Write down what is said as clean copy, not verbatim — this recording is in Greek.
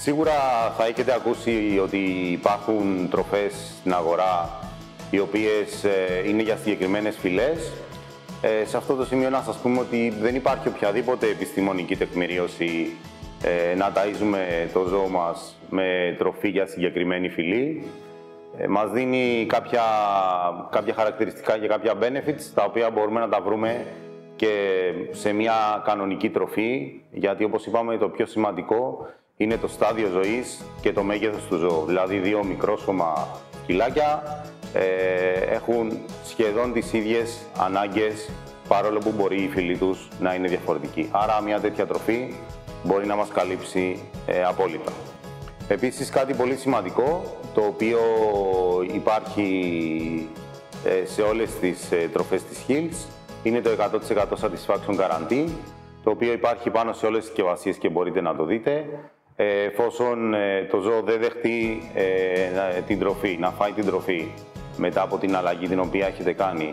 Σίγουρα θα έχετε ακούσει ότι υπάρχουν τροφές στην αγορά οι οποίες είναι για συγκεκριμένες φυλές. Σε αυτό το σημείο να σας πούμε ότι δεν υπάρχει οποιαδήποτε επιστημονική τεκμηρίωση να ταΐζουμε το ζώο μας με τροφή για συγκεκριμένη φυλή. Μας δίνει κάποια χαρακτηριστικά και κάποια benefits, τα οποία μπορούμε να τα βρούμε και σε μια κανονική τροφή, γιατί όπως είπαμε το πιο σημαντικό είναι το στάδιο ζωής και το μέγεθος του ζώου. Δηλαδή δύο μικρόσωμα σκυλάκια έχουν σχεδόν τις ίδιες ανάγκες, παρόλο που μπορεί η φυλή τους να είναι διαφορετική. Άρα μια τέτοια τροφή μπορεί να μας καλύψει απόλυτα. Επίσης κάτι πολύ σημαντικό, το οποίο υπάρχει σε όλες τις τροφές της Hills, είναι το 100% Satisfaction Guarantee, το οποίο υπάρχει πάνω σε όλες τις συσκευασίες και μπορείτε να το δείτε. Εφόσον το ζώο δεν δεχτεί την τροφή, να φάει την τροφή μετά από την αλλαγή την οποία έχετε κάνει